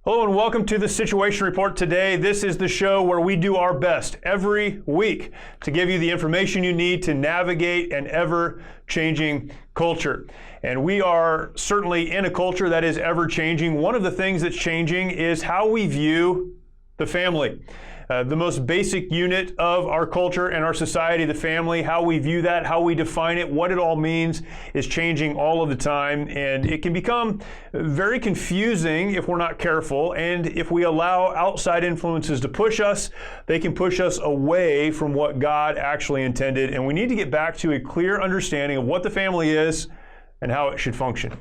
Hello and welcome to the Situation Report today. This is the show where we do our best every week to give you the information you need to navigate an ever-changing culture. And we are certainly in a culture that is ever-changing. One of the things that's changing is how we view the family. The most basic unit of our culture and our society, the family, how we view that, how we define it, what it all means is changing all of the time. And it can become very confusing if we're not careful. And if we allow outside influences to push us, they can push us away from what God actually intended. And we need to get back to a clear understanding of what the family is and how it should function.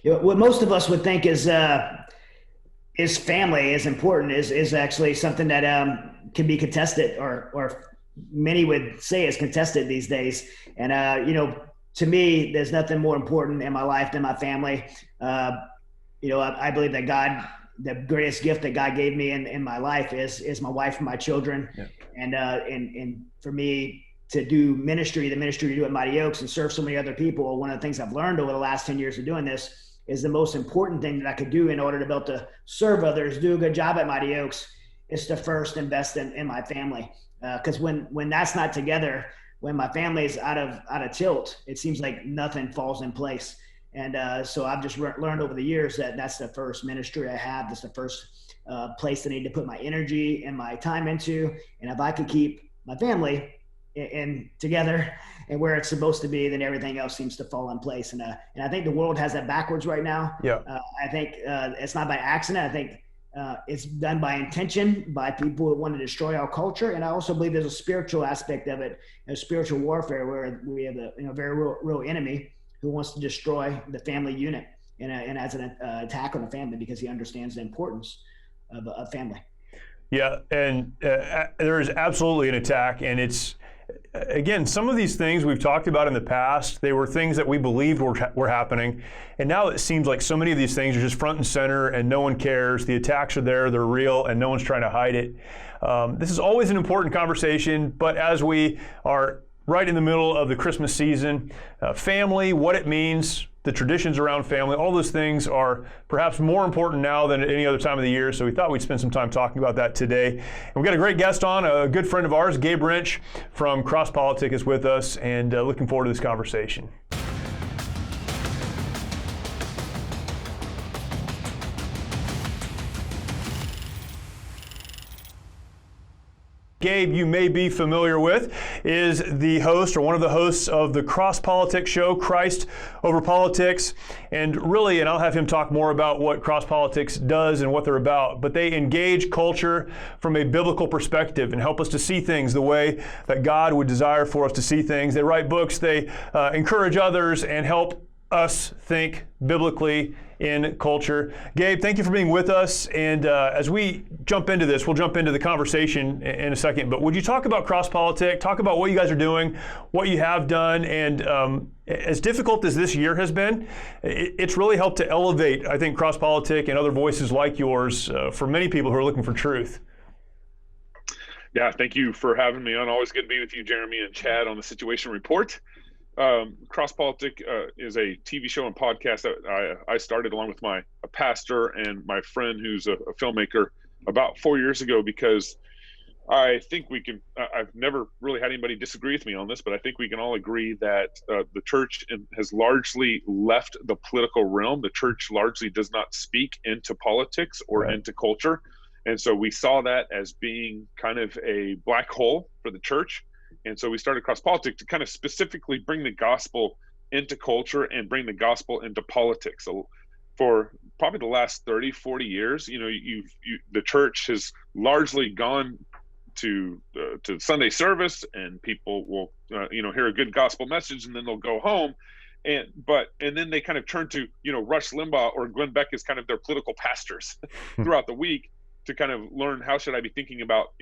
What most of us would think is family is important is actually something that can be contested or many would say is contested these days. And, to me, there's nothing more important in my life than my family. I believe that God, the greatest gift that God gave me in my life is my wife and my children. Yeah. And for me to do ministry, the ministry to do at Mighty Oaks and serve so many other people, one of the things I've learned over the last 10 years of doing this is the most important thing that I could do in order to be able to serve others, do a good job at Mighty Oaks, is to first invest in my family. Because when that's not together, when my family is out of tilt, it seems like nothing falls in place. And so I've just learned over the years that that's the first ministry I have. That's the first place I need to put my energy and my time into. And if I could keep my family and together and where it's supposed to be, then everything else seems to fall in place. And I think the world has that backwards right now. Yeah. I think it's not by accident. I think it's done by intention, by people who want to destroy our culture. And I also believe there's a spiritual aspect of it, a spiritual warfare, where we have a very real enemy who wants to destroy the family unit and as an attack on the family because he understands the importance of a family. Yeah, and there is absolutely an attack, and it's, again, some of these things we've talked about in the past, they were things that we believed were happening. And now it seems like so many of these things are just front and center and no one cares. The attacks are there, they're real, and no one's trying to hide it. This is always an important conversation, but as we are right in the middle of the Christmas season, family, what it means, the traditions around family, all those things are perhaps more important now than at any other time of the year. So we thought we'd spend some time talking about that today. And we've got a great guest on, a good friend of ours, Gabe Rench from Crosspolitic is with us, and looking forward to this conversation. Gabe, you may be familiar with, is the host or one of the hosts of the Crosspolitic show, Christ Over Politics. And really, and I'll have him talk more about what Crosspolitics does and what they're about, but they engage culture from a biblical perspective and help us to see things the way that God would desire for us to see things. They write books, they encourage others, and help us think biblically in culture. Gabe, thank you for being with us. And as we jump into this, we'll jump into the conversation in a second, but would you talk about Crosspolitic, talk about what you guys are doing, what you have done, and as difficult as this year has been, it's really helped to elevate, I think, Crosspolitic and other voices like yours for many people who are looking for truth. Yeah, thank you for having me on. Always good to be with you, Jeremy and Chad, on the Situation Report. Crosspolitic is a TV show and podcast that I started along with a pastor and my friend who's a filmmaker about 4 years ago, because I think I've never really had anybody disagree with me on this, but I think we can all agree that the church has largely left the political realm. The church largely does not speak into politics or into culture. And so we saw that as being kind of a black hole for the church. And so we started Crosspolitic to kind of specifically bring the gospel into culture and bring the gospel into politics. So for probably the last 30, 40 years, the church has largely gone to Sunday service, and people will, hear a good gospel message, and then they'll go home. And then they kind of turn to, Rush Limbaugh or Glenn Beck as kind of their political pastors throughout the week to kind of learn, how should I be thinking about,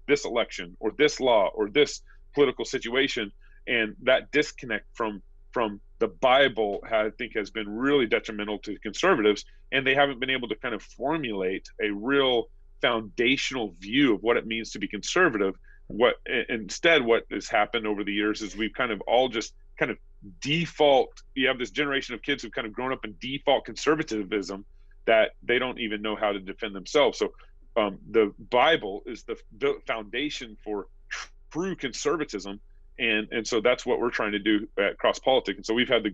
this election or this law or this political situation. And that disconnect from the Bible, I think, has been really detrimental to conservatives, and they haven't been able to kind of formulate a real foundational view of what it means to be conservative. Instead, what has happened over the years is we've kind of all just kind of default. You have this generation of kids who've kind of grown up in default conservatism, that they don't even know how to defend themselves. So the Bible is the foundation for true conservatism, and so that's what we're trying to do at Crosspolitic. And so we've had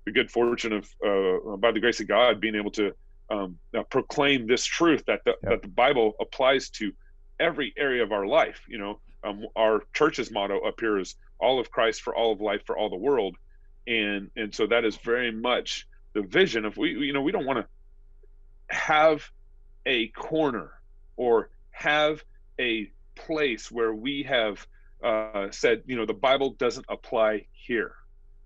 the good fortune of, by the grace of God, being able to proclaim this truth that that the Bible applies to every area of our life. Our church's motto up here is all of Christ for all of life for all the world, and so that is very much the vision of we don't want to have a corner or have a place where we have said the Bible doesn't apply here.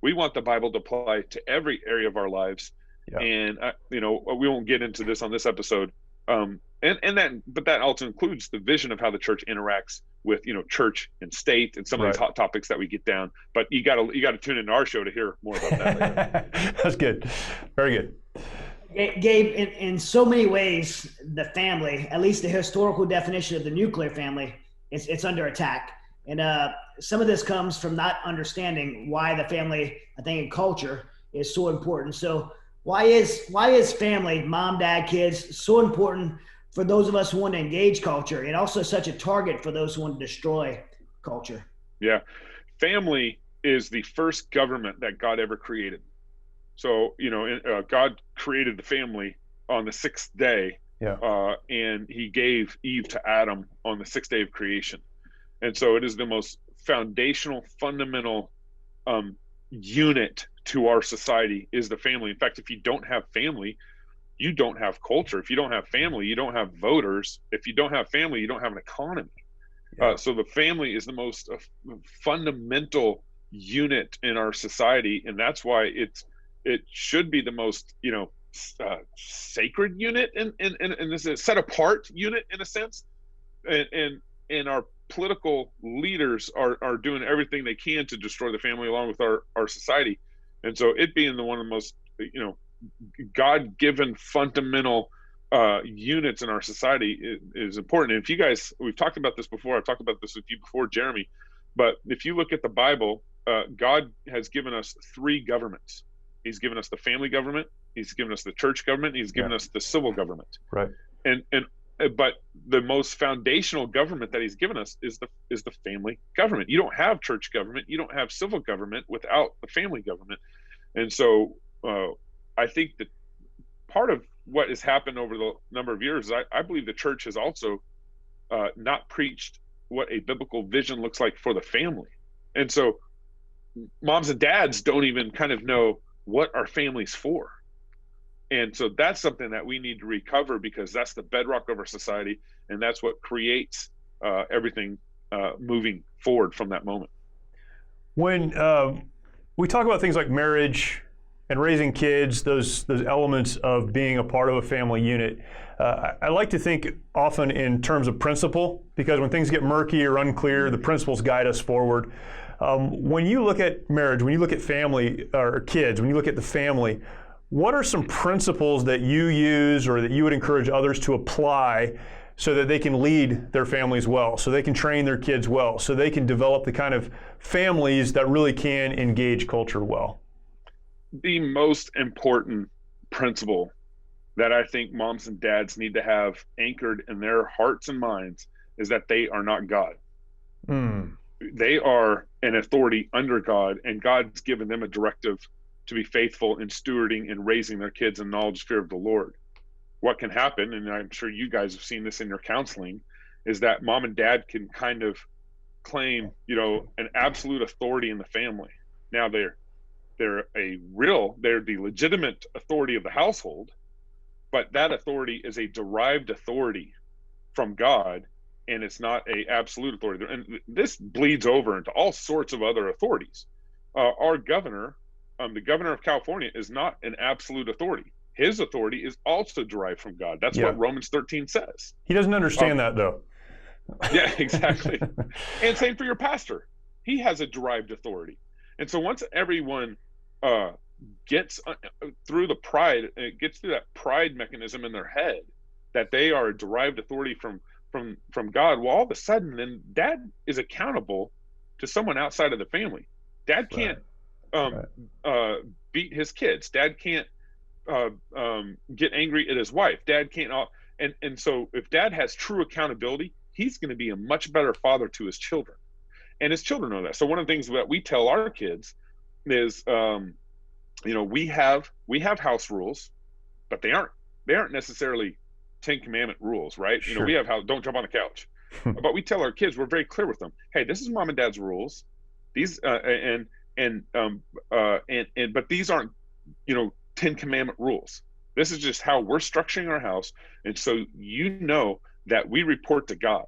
We want the Bible to apply to every area of our lives. And we won't get into this on this episode, but that also includes the vision of how the church interacts with church and state and some of these hot topics that we get down. But you gotta tune into our show to hear more about that later. That's good, very good. Gabe, in so many ways, the family, at least the historical definition of the nuclear family, it's under attack. And some of this comes from not understanding why the family, I think, in culture is so important. So why is family, mom, dad, kids, so important for those of us who want to engage culture, and also such a target for those who want to destroy culture? Yeah, family is the first government that God ever created. So, God created the family on the sixth day, and he gave Eve to Adam on the sixth day of creation. And so it is the most foundational, fundamental unit to our society is the family. In fact, if you don't have family, you don't have culture. If you don't have family, you don't have voters. If you don't have family, you don't have an economy. So the family is the most fundamental unit in our society, and that's why it should be the most sacred unit and this is a set apart unit in a sense, and our political leaders are doing everything they can to destroy the family along with our society. And so it being one of the most God-given fundamental units in our society is important. And if you guys, we've talked about this before, I've talked about this with you before, Jeremy, but if you look at the Bible, God has given us three governments. He's given us the family government, he's given us the church government, he's given us the civil government. Right. But the most foundational government that he's given us is the family government. You don't have church government, you don't have civil government without the family government. And so I think that part of what has happened over the number of years, I believe the church has also not preached what a biblical vision looks like for the family. And so moms and dads don't even kind of know what our family's for. And so that's something that we need to recover, because that's the bedrock of our society, and that's what creates everything moving forward from that moment. When we talk about things like marriage and raising kids, those elements of being a part of a family unit, I like to think often in terms of principle, because when things get murky or unclear, the principles guide us forward. When you look at marriage, when you look at family or kids, when you look at the family, what are some principles that you use or that you would encourage others to apply so that they can lead their families well, so they can train their kids well, so they can develop the kind of families that really can engage culture well? The most important principle that I think moms and dads need to have anchored in their hearts and minds is that they are not God. They are an authority under God, and God's given them a directive to be faithful in stewarding and raising their kids in knowledge, fear of the Lord. What can happen, and I'm sure you guys have seen this in your counseling, is that mom and dad can kind of claim, an absolute authority in the family. Now they're the legitimate authority of the household, but that authority is a derived authority from God, and it's not a absolute authority. And this bleeds over into all sorts of other authorities. Our governor, the governor of California, is not an absolute authority. His authority is also derived from God. That's what Romans 13 says. He doesn't understand that, though. Yeah, exactly. And same for your pastor. He has a derived authority. And so once everyone gets through that pride mechanism in their head, that they are a derived authority from God, well, all of a sudden, then dad is accountable to someone outside of the family. Dad can't beat his kids. Dad can't get angry at his wife. Dad can't. And so if dad has true accountability, he's going to be a much better father to his children, and his children know that. So one of the things that we tell our kids is, we have house rules, but they aren't necessarily 10 commandment rules, right? Sure. We have don't jump on the couch, but we tell our kids, we're very clear with them. Hey, this is mom and dad's rules. These but these aren't 10 commandment rules. This is just how we're structuring our house. And so that we report to God,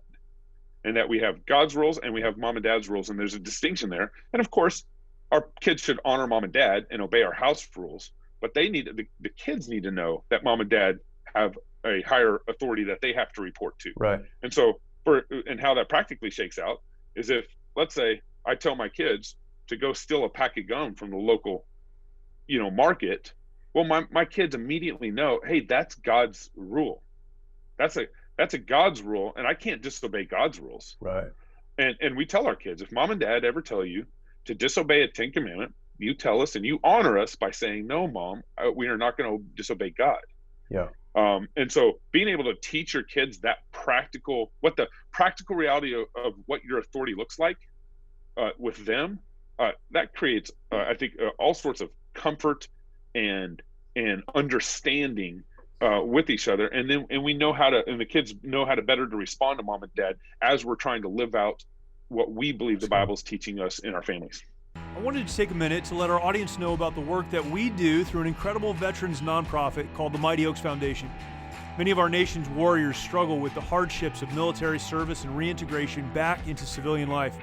and that we have God's rules and we have mom and dad's rules, and there's a distinction there. And of course, our kids should honor mom and dad and obey our house rules, but the kids need to know that mom and dad have a higher authority that they have to report to. Right. And so and how that practically shakes out is, if, let's say, I tell my kids to go steal a pack of gum from the local, market, well, my kids immediately know, hey, that's God's rule. That's a God's rule, and I can't disobey God's rules. Right. And we tell our kids, if mom and dad ever tell you to disobey a 10 commandment, you tell us and you honor us by saying, no, mom, we are not going to disobey God. Yeah. And so being able to teach your kids what the practical reality of what your authority looks like with them, that creates, I think, all sorts of comfort and understanding with each other. And we know and the kids know how to better to respond to mom and dad as we're trying to live out what we believe the Bible's teaching us in our families. I wanted to take a minute to let our audience know about the work that we do through an incredible veterans nonprofit called the Mighty Oaks Foundation. Many of our nation's warriors struggle with the hardships of military service and reintegration back into civilian life.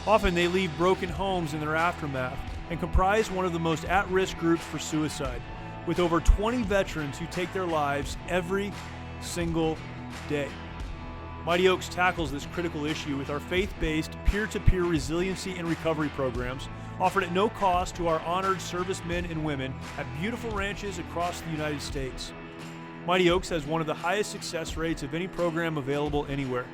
Often they leave broken homes in their aftermath and comprise one of the most at-risk groups for suicide, with over 20 veterans who take their lives every single day. Mighty Oaks tackles this critical issue with our faith-based, peer-to-peer resiliency and recovery programs offered at no cost to our honored servicemen and women at beautiful ranches across the United States. Mighty Oaks has one of the highest success rates of any program available anywhere.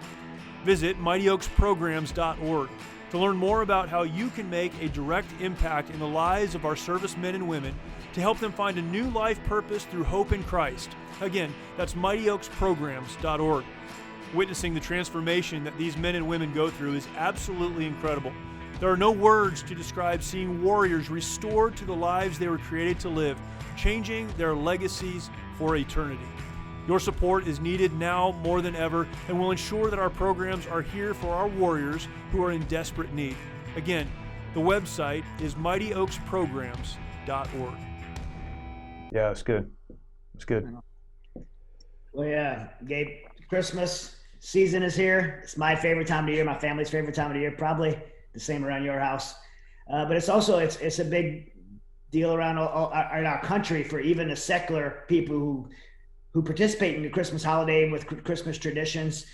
Visit mightyoaksprograms.org to learn more about how you can make a direct impact in the lives of our servicemen and women to help them find a new life purpose through hope in Christ. Again, that's mightyoaksprograms.org. Witnessing the transformation that these men and women go through is absolutely incredible. There are no words to describe seeing warriors restored to the lives they were created to live, changing their legacies for eternity. Your support is needed now more than ever and will ensure that our programs are here for our warriors who are in desperate need. Again, the website is mightyoaksprograms.org. Yeah, it's good. It's good. Well, yeah, Gabe, Christmas season is here. It's my favorite time of the year, my family's favorite time of the year, probably the same around your house. But it's also, it's a big deal around in our country for even the secular people who participate in the Christmas holiday with Christmas traditions.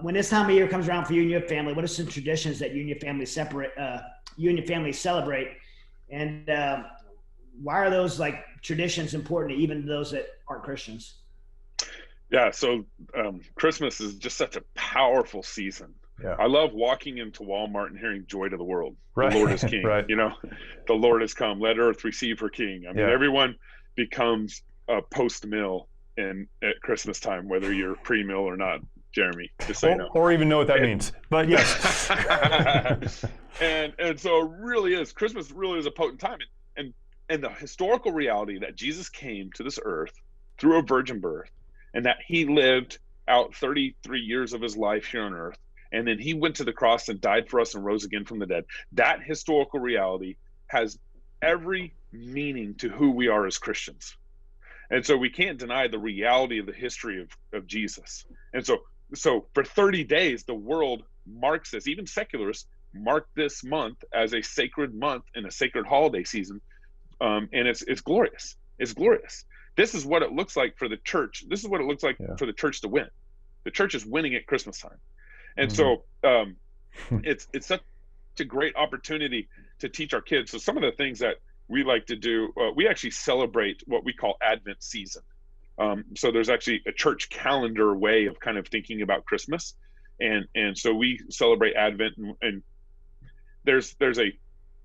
When this time of year comes around for you and your family, what are some traditions that you and your family celebrate? And why are those traditions important to even those that aren't Christians? Yeah, so Christmas is just such a powerful season. Yeah. I love walking into Walmart and hearing "Joy to the World." Right. The Lord is King. Right. The Lord has come. Let earth receive her King. I mean, everyone becomes post-mill at Christmas time, whether you're pre-mill or not, Jeremy. Just so you know. Or even know what that means. But yes. and so it really is. Christmas really is a potent time, and the historical reality that Jesus came to this earth through a virgin birth, and that he lived out 33 years of his life here on earth, and then he went to the cross and died for us and rose again from the dead. That historical reality has every meaning to who we are as Christians. And so we can't deny the reality of the history of Jesus. And so for 30 days, the world marks this, even secularists mark this month as a sacred month and a sacred holiday season. And it's glorious. It's glorious. This is what it looks like for the church. This is what it looks like for the church to win. The church is winning at Christmas time. And so it's such a great opportunity to teach our kids. So some of the things that we like to do, we actually celebrate what we call Advent season. So there's actually a church calendar way of kind of thinking about Christmas. And so we celebrate Advent, and there's a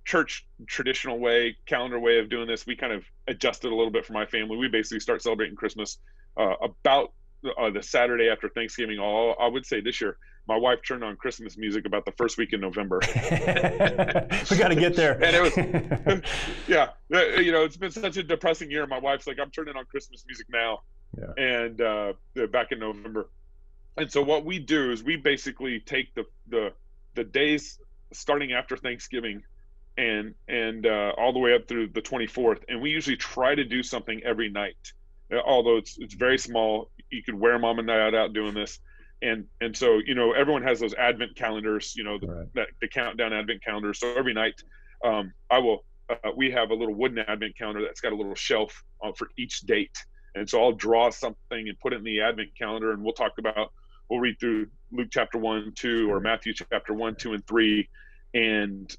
church traditional way, calendar way of doing this, we kind of adjusted a little bit for my family. We basically start celebrating Christmas about the Saturday after Thanksgiving. I would say this year, my wife turned on Christmas music about the first week in November. We got to get there. And it was, yeah, you know, it's been such a depressing year. My wife's like, I'm turning on Christmas music now. Yeah. And back in November. And so what we do is we basically take the days starting after Thanksgiving and all the way up through the 24th. And we usually try to do something every night, although it's very small. You could wear mom and dad out doing this. And so, you know, everyone has those Advent calendars, you know, the countdown Advent calendar. So every night we have a little wooden Advent calendar that's got a little shelf for each date. And so I'll draw something and put it in the Advent calendar, and we'll read through Luke chapter 1, 2, or Matthew chapter 1, 2, and 3. And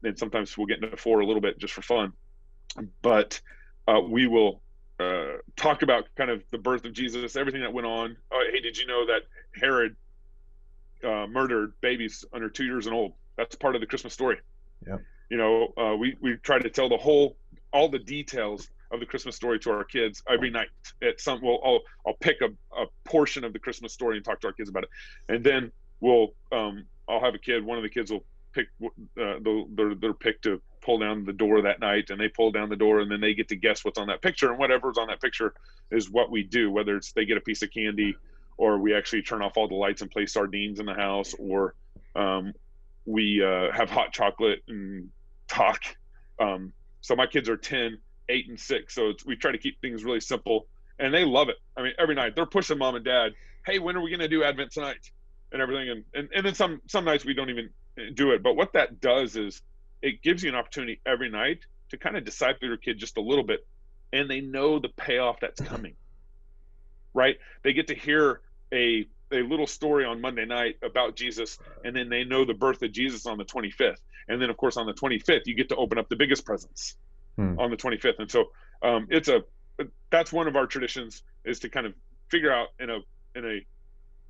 then sometimes we'll get into 4 a little bit just for fun. But we will talk about kind of the birth of Jesus, everything that went on. Hey, did you know that Herod murdered babies under 2 years and old? That's part of the Christmas story. Yeah. You know, we try to tell all the details of the Christmas story to our kids every night. I'll pick a portion of the Christmas story and talk to our kids about it, and then I'll have one of the kids will pick their pick to pull down the door that night, and they pull down the door, and then they get to guess what's on that picture, and whatever's on that picture is what we do, whether it's they get a piece of candy, or we actually turn off all the lights and play sardines in the house, or we have hot chocolate and talk. So my kids are 10, 8, and 6. So we try to keep things really simple, and they love it. I mean, every night they're pushing mom and dad, hey, when are we going to do Advent tonight and everything? And then some nights we don't even do it. But what that does is it gives you an opportunity every night to kind of disciple your kid just a little bit, and they know the payoff that's coming, right? They get to hear a little story on Monday night about Jesus, and then they know the birth of Jesus on the 25th. And then, of course, on the 25th, you get to open up the biggest presents on the 25th. And so that's one of our traditions, is to kind of figure out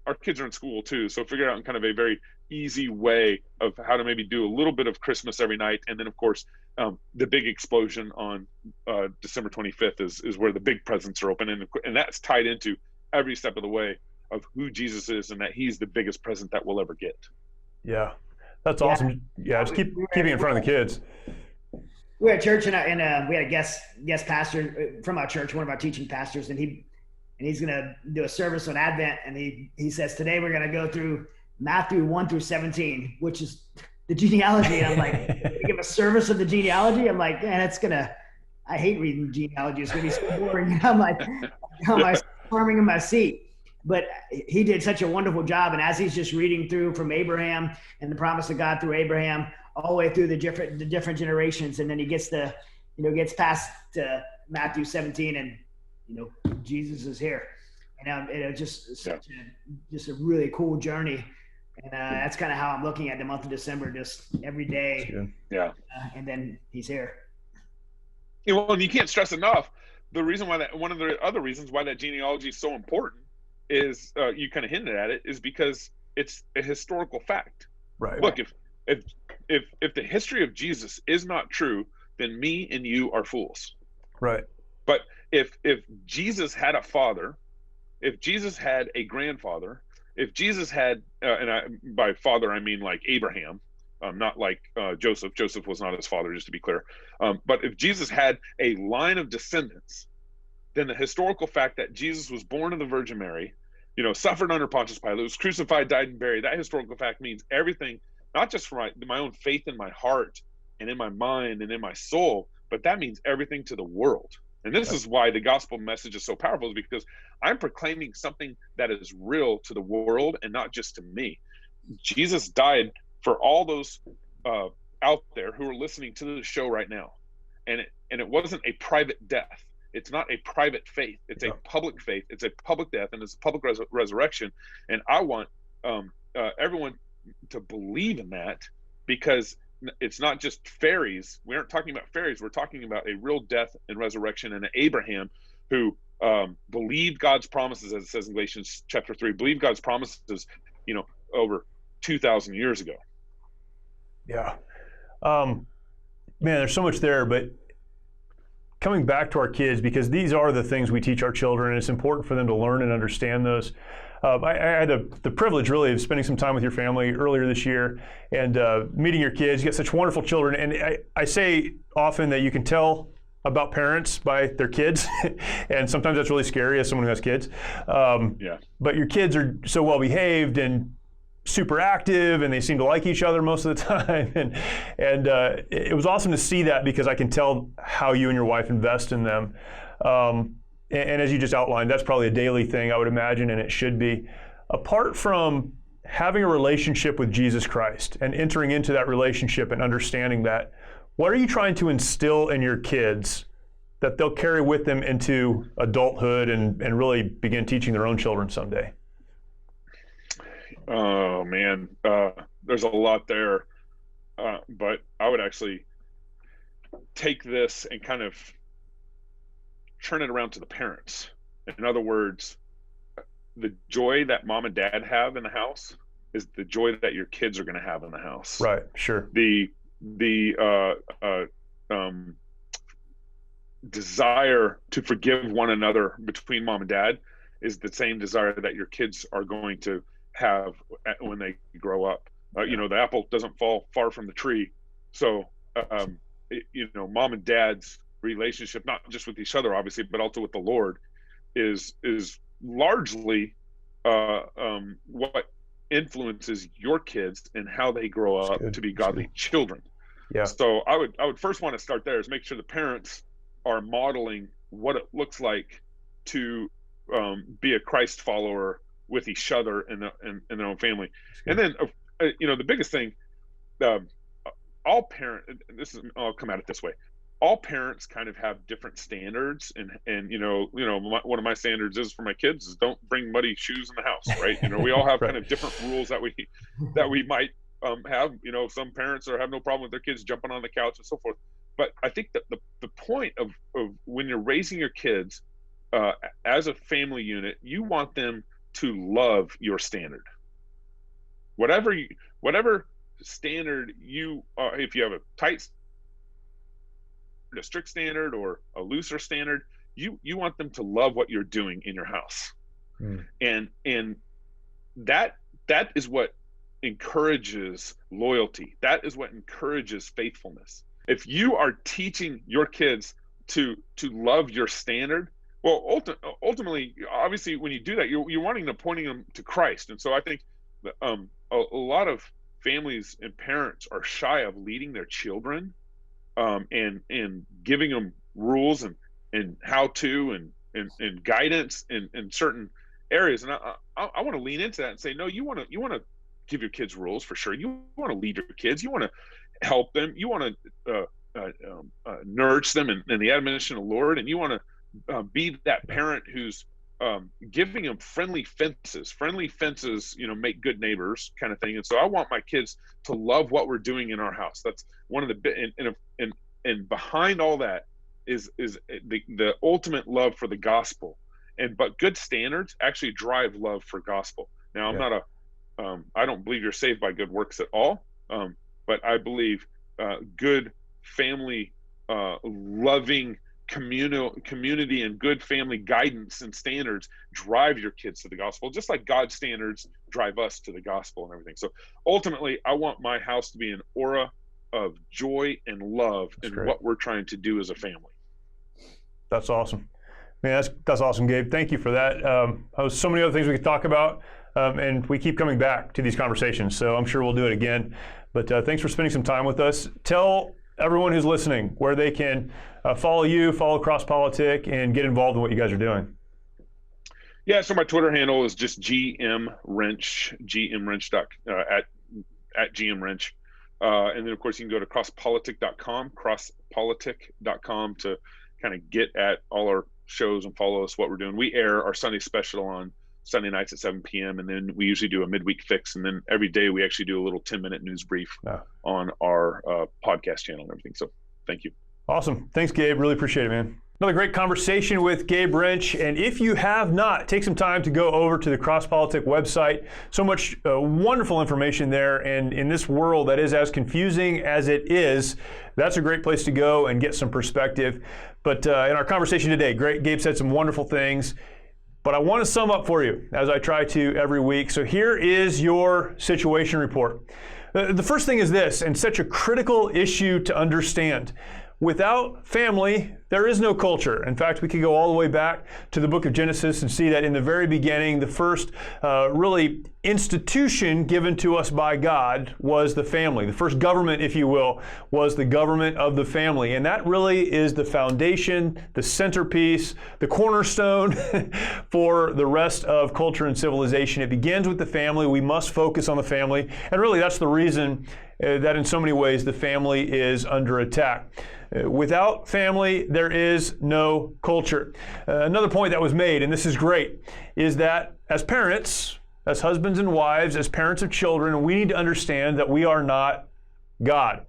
our kids are in school too, so figure out in kind of a very easy way of how to maybe do a little bit of Christmas every night. And then, of course, the big explosion on December 25th is where the big presents are open, and that's tied into every step of the way of who Jesus is, and that he's the biggest present that we'll ever get. Yeah, that's awesome. Yeah, just keeping it in front of the kids. We were at church, and we had a guest pastor from our church, one of our teaching pastors, and he's going to do a service on Advent, and he says, today we're going to go through Matthew 1 through 17, which is the genealogy. And I'm like, give a service of the genealogy? I'm like, man, I hate reading genealogy. It's going to be so boring. And I'm like, how am I squirming in my seat? But he did such a wonderful job. And as he's just reading through from Abraham and the promise of God through Abraham, all the way through the different generations, and then he gets past Matthew 17, and Jesus is here, and it was just a really cool journey, and that's kind of how I'm looking at the month of December, just every day. And then he's here. Well, and you can't stress enough the reason why one of the other reasons why that genealogy is so important is you kind of hinted at it, is because it's a historical fact. Right. Look, if the history of Jesus is not true, then me and you are fools. Right. But if Jesus had a father, if Jesus had a grandfather, if Jesus had, by father I mean like Abraham, not like Joseph. Joseph was not his father, just to be clear. But if Jesus had a line of descendants, then the historical fact that Jesus was born of the Virgin Mary, suffered under Pontius Pilate, was crucified, died, and buried, that historical fact means everything, not just for my own faith in my heart and in my mind and in my soul, but that means everything to the world. And this is why the gospel message is so powerful, is because I'm proclaiming something that is real to the world and not just to me. Jesus died for all those out there who are listening to the show right now. And it wasn't a private death. It's not a private faith. It's a public faith. It's a public death, and it's a public resurrection. And I want everyone to believe in that, because it's not just fairies. We aren't talking about fairies. We're talking about a real death and resurrection, and an Abraham who believed God's promises, as it says in Galatians chapter 3, believed God's promises, over 2,000 years ago. Yeah. Man, there's so much there, but coming back to our kids, because these are the things we teach our children, and it's important for them to learn and understand those. I had the privilege, really, of spending some time with your family earlier this year and meeting your kids. You got such wonderful children, and I say often that you can tell about parents by their kids, and sometimes that's really scary as someone who has kids. But your kids are so well behaved and super active, and they seem to like each other most of the time. And it was awesome to see that, because I can tell how you and your wife invest in them. And as you just outlined, that's probably a daily thing, I would imagine, and it should be. Apart from having a relationship with Jesus Christ and entering into that relationship and understanding that, what are you trying to instill in your kids that they'll carry with them into adulthood and really begin teaching their own children someday? Oh, man, there's a lot there, but I would actually take this and kind of turn it around to the parents. In other words, the joy that mom and dad have in the house is the joy that your kids are going to have in the house. Right, sure. The desire to forgive one another between mom and dad is the same desire that your kids are going to have when they grow up. The apple doesn't fall far from the tree. So, mom and dad's relationship, not just with each other, obviously, but also with the Lord, is largely what influences your kids and how they grow up to be godly children. Yeah. So I would first want to start there, is make sure the parents are modeling what it looks like to be a Christ follower with each other and their own family. And then, the biggest thing, I'll come at it this way. All parents kind of have different standards, and one of my standards is for my kids is don't bring muddy shoes in the house, right? We all have right. kind of different rules that we might have. Some parents have no problem with their kids jumping on the couch and so forth. But I think that the point of when you're raising your kids as a family unit, you want them to love your standard. Whatever standard if you have a strict standard or a looser standard, you want them to love what you're doing in your house. And that is what encourages loyalty. That is what encourages faithfulness. If you are teaching your kids to love your standard, well, ultimately, obviously, when you do that, you're wanting to pointing them to Christ. And so I think that, a lot of families and parents are shy of leading their children and giving them rules and how to and guidance in certain areas. And I want to lean into that and say, no, you want to give your kids rules for sure. You want to lead your kids. You want to help them. You want to nourish them in the admonition of the Lord, and you want to be that parent who's giving them friendly fences, make good neighbors kind of thing. And so I want my kids to love what we're doing in our house. That's one of the and behind all that is the ultimate love for the gospel. But good standards actually drive love for gospel. Now, I'm not I don't believe you're saved by good works at all. But I believe good family, loving community and good family guidance and standards drive your kids to the gospel, just like God's standards drive us to the gospel and everything. So ultimately, I want my house to be an aura of joy and love in what we're trying to do as a family. That's awesome. Man, that's awesome, Gabe. Thank you for that. There's so many other things we could talk about, and we keep coming back to these conversations, so I'm sure we'll do it again. But thanks for spending some time with us. Tell everyone who's listening where they can follow you, follow Crosspolitic, and get involved in what you guys are doing. Yeah, so my Twitter handle is just GM Rench, at GM Rench. And then, of course, you can go to crosspolitic.com to kind of get at all our shows and follow us, what we're doing. We air our Sunday special on Sunday nights at 7 p.m. And then we usually do a midweek fix. And then every day we actually do a little 10-minute news brief on our podcast channel and everything. So thank you. Awesome. Thanks, Gabe. Really appreciate it, man. Another great conversation with Gabe Rench, and if you have not, take some time to go over to the Crosspolitic website. So much wonderful information there, and in this world that is as confusing as it is, that's a great place to go and get some perspective. But in our conversation today, Gabe said some wonderful things, but I want to sum up for you, as I try to every week. So here is your situation report. The first thing is this, and such a critical issue to understand. Without family, there is no culture. In fact, we could go all the way back to the book of Genesis and see that in the very beginning, the first really institution given to us by God was the family. The first government, if you will, was the government of the family. And that really is the foundation, the centerpiece, the cornerstone for the rest of culture and civilization. It begins with the family. We must focus on the family. And really, that's the reason that in so many ways the family is under attack. Without family, there is no culture. Another point that was made, and this is great, is that as parents, as husbands and wives, as parents of children, we need to understand that we are not God.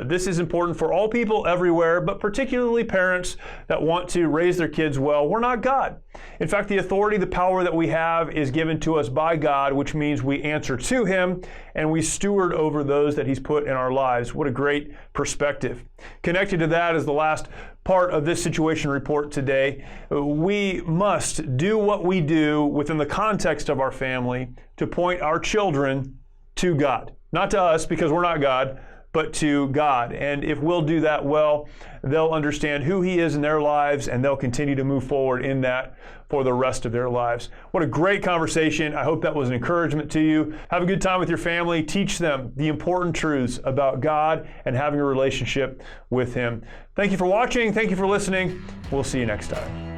This is important for all people everywhere, but particularly parents that want to raise their kids well. We're not God. In fact, the authority, the power that we have is given to us by God, which means we answer to Him and we steward over those that He's put in our lives. What a great perspective. Connected to that is the last part of this situation report today. We must do what we do within the context of our family to point our children to God. Not to us, because we're not God, but to God. And if we'll do that well, they'll understand who He is in their lives, and they'll continue to move forward in that for the rest of their lives. What a great conversation. I hope that was an encouragement to you. Have a good time with your family. Teach them the important truths about God and having a relationship with Him. Thank you for watching. Thank you for listening. We'll see you next time.